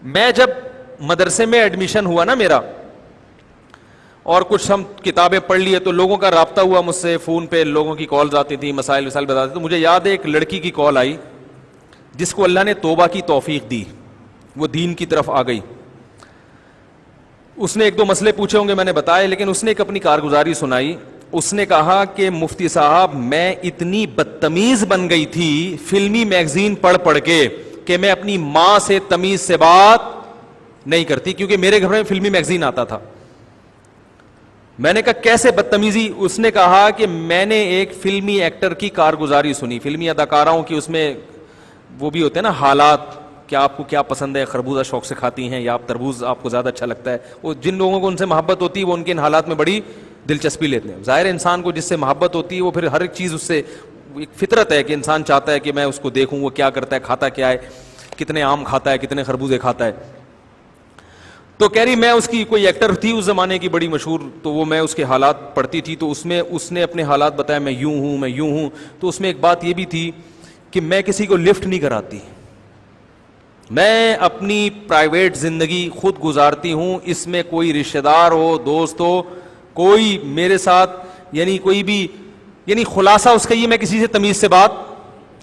میں جب مدرسے میں ایڈمیشن ہوا نا میرا, اور کچھ ہم کتابیں پڑھ لیے تو لوگوں کا رابطہ ہوا مجھ سے, فون پہ لوگوں کی کالز آتی تھیں, مسائل وسائل بتاتے. تو مجھے یاد ہے ایک لڑکی کی کال آئی جس کو اللہ نے توبہ کی توفیق دی, وہ دین کی طرف آ گئی. اس نے ایک دو مسئلے پوچھے ہوں گے, میں نے بتائے, لیکن اس نے ایک اپنی کارگزاری سنائی. اس نے کہا کہ مفتی صاحب میں اتنی بدتمیز بن گئی تھی فلمی میگزین پڑھ پڑھ کے کہ میں اپنی ماں سے تمیز سے بات نہیں کرتی, کیونکہ میرے گھر میں فلمی میگزین آتا تھا. میں نے کہا کیسے بدتمیزی؟ اس نے کہا کہ میں نے ایک فلمی ایکٹر کی کارگزاری سنی, فلمی اداکاراؤں کی, اس میں وہ بھی ہوتے ہیں نا حالات, کیا آپ کو کیا پسند ہے, خربوزہ شوق سے کھاتی ہیں یا آپ تربوز آپ کو زیادہ اچھا لگتا ہے. وہ جن لوگوں کو ان سے محبت ہوتی ہے وہ ان کے ان حالات میں بڑی دلچسپی لیتے ہیں. ظاہر انسان کو جس سے محبت ہوتی ہے وہ پھر ہر ایک چیز اس سے, ایک فطرت ہے کہ انسان چاہتا ہے کہ میں اس کو دیکھوں وہ کیا کرتا ہے, کھاتا کیا ہے, کتنے آم کھاتا ہے, کتنے خربوزے کھاتا ہے. تو کہہ رہی میں اس کی کوئی ایکٹر تھی اس زمانے کی بڑی مشہور, تو وہ میں اس کے حالات پڑھتی تھی, تو اس میں اس نے اپنے حالات بتایا, میں یوں ہوں میں یوں ہوں. تو اس میں ایک بات یہ بھی تھی کہ میں کسی کو لفٹ نہیں کراتی, میں اپنی پرائیویٹ زندگی خود گزارتی ہوں, اس میں کوئی رشتہ دار ہو, دوست ہو, کوئی میرے ساتھ یعنی کوئی بھی, یعنی خلاصہ اس کا یہ, میں کسی سے تمیز سے بات,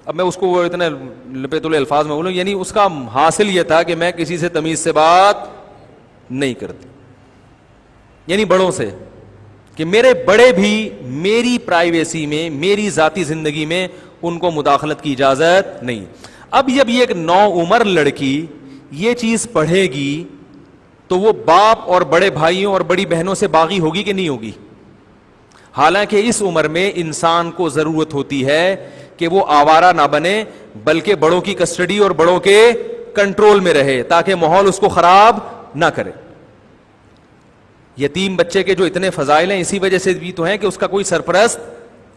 اب میں اس کو وہ اتنے لپیت الفاظ میں بولوں, یعنی اس کا حاصل یہ تھا کہ میں کسی سے تمیز سے بات نہیں کرتی, یعنی بڑوں سے, کہ میرے بڑے بھی میری پرائیویسی میں, میری ذاتی زندگی میں ان کو مداخلت کی اجازت نہیں. اب جب یہ ایک نوعمر لڑکی یہ چیز پڑھے گی تو وہ باپ اور بڑے بھائیوں اور بڑی بہنوں سے باغی ہوگی کہ نہیں ہوگی؟ حالانکہ اس عمر میں انسان کو ضرورت ہوتی ہے کہ وہ آوارہ نہ بنے, بلکہ بڑوں کی کسٹڈی اور بڑوں کے کنٹرول میں رہے تاکہ ماحول اس کو خراب نہ کرے. یتیم بچے کے جو اتنے فضائل ہیں اسی وجہ سے بھی تو ہیں کہ اس کا کوئی سرپرست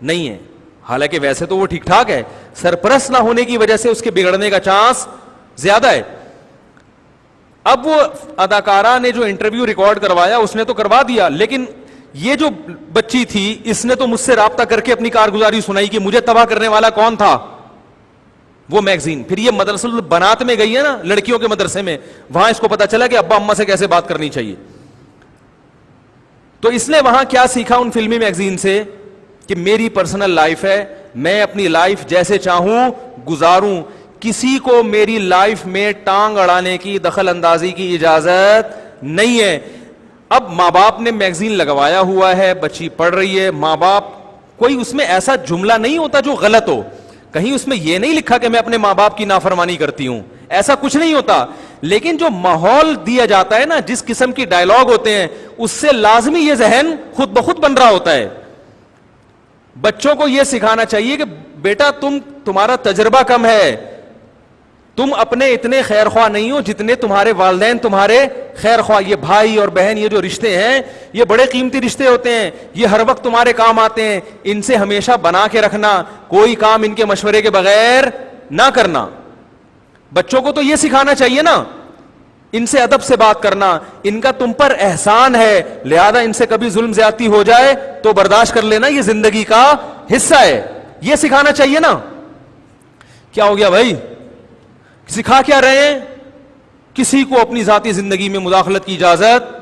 نہیں ہے, حالانکہ ویسے تو وہ ٹھیک ٹھاک ہے, سرپرست نہ ہونے کی وجہ سے اس کے بگڑنے کا چانس زیادہ ہے. اب وہ اداکارہ نے جو انٹرویو ریکارڈ کروایا اس نے تو کروا دیا, لیکن یہ جو بچی تھی اس نے تو مجھ سے رابطہ کر کے اپنی کارگزاری سنائی کہ مجھے تباہ کرنے والا کون تھا, وہ میگزین. پھر یہ مدرسہ البنات میں گئی ہے نا, لڑکیوں کے مدرسے میں, وہاں اس کو پتا چلا کہ ابا اماں سے کیسے بات کرنی چاہیے. تو اس نے وہاں کیا سیکھا ان فلمی میگزین سے کہ میری پرسنل لائف ہے, میں اپنی لائف جیسے چاہوں گزاروں, کسی کو میری لائف میں ٹانگ اڑانے کی, دخل اندازی کی اجازت نہیں ہے. اب ماں باپ نے میگزین لگوایا ہوا ہے, بچی پڑھ رہی ہے, ماں باپ, کوئی اس میں ایسا جملہ نہیں ہوتا جو غلط ہو, کہیں اس میں یہ نہیں لکھا کہ میں اپنے ماں باپ کی نافرمانی کرتی ہوں, ایسا کچھ نہیں ہوتا. لیکن جو ماحول دیا جاتا ہے نا, جس قسم کی ڈائلاگ ہوتے ہیں, اس سے لازمی یہ ذہن خود بخود بن رہا ہوتا ہے. بچوں کو یہ سکھانا چاہیے کہ بیٹا تمہارا تجربہ کم ہے, تم اپنے اتنے خیر خواہ نہیں ہو جتنے تمہارے والدین تمہارے خیر خواہ. یہ بھائی اور بہن, یہ جو رشتے ہیں یہ بڑے قیمتی رشتے ہوتے ہیں, یہ ہر وقت تمہارے کام آتے ہیں, ان سے ہمیشہ بنا کے رکھنا, کوئی کام ان کے مشورے کے بغیر نہ کرنا. بچوں کو تو یہ سکھانا چاہیے نا, ان سے ادب سے بات کرنا, ان کا تم پر احسان ہے, لہذا ان سے کبھی ظلم زیادتی ہو جائے تو برداشت کر لینا, یہ زندگی کا حصہ ہے, یہ سکھانا چاہیے نا. کیا ہو گیا بھائی, سکھا کیا رہے ہیں؟ کسی کو اپنی ذاتی زندگی میں مداخلت کی اجازت,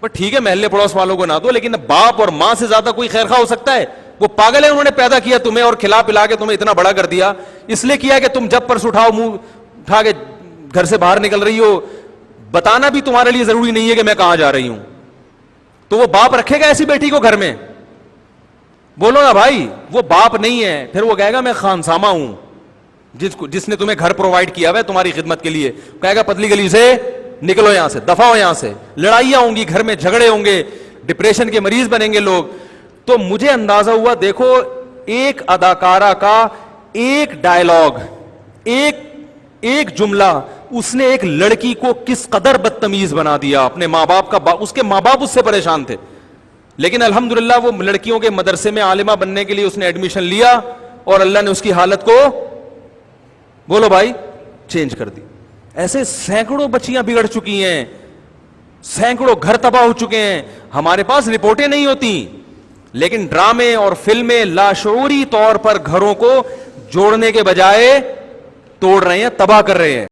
پر ٹھیک ہے محلے پڑوس والوں کو نہ دو, لیکن باپ اور ماں سے زیادہ کوئی خیر خواہ ہو سکتا ہے؟ وہ پاگل ہے, انہوں نے پیدا کیا تمہیں اور کھلا پلا کے تمہیں اتنا بڑا کر دیا, اس لیے کیا کہ تم جب پرس اٹھاؤ منہ اٹھا کے گھر سے باہر نکل رہی ہو, بتانا بھی تمہارے لیے ضروری نہیں ہے کہ میں کہاں جا رہی ہوں. تو وہ باپ رکھے گا ایسی بیٹی کو گھر میں؟ بولو نا بھائی, وہ باپ نہیں ہے. پھر وہ کہے گا میں خانسامہ ہوں, جس نے تمہیں گھر پرووائڈ کیا ہوا ہے تمہاری خدمت کے لیے, کہے گا پتلی گلی سے نکلو, یہاں سے دفع ہو, یہاں سے. لڑائیاں ہوں گی گھر میں, جھگڑے ہوں گے, ڈپریشن کے مریض بنیں گے لوگ. تو مجھے اندازہ ہوا, دیکھو ایک اداکارہ کا ایک ڈائلاگ, ایک جملہ, اس نے ایک لڑکی کو کس قدر بدتمیز بنا دیا. اپنے ماں باپ کا, اس کے ماں باپ اس سے پریشان تھے, لیکن الحمدللہ وہ لڑکیوں کے مدرسے میں عالمہ بننے کے لیے اس نے ایڈمیشن لیا اور اللہ نے اس کی حالت کو, بولو بھائی, چینج کر دی. ایسے سینکڑوں بچیاں بگڑ چکی ہیں, سینکڑوں گھر تباہ ہو چکے ہیں. ہمارے پاس رپورٹیں نہیں ہوتی, لیکن ڈرامے اور فلمیں لاشعوری طور پر گھروں کو جوڑنے کے بجائے توڑ رہے ہیں, تباہ کر رہے ہیں.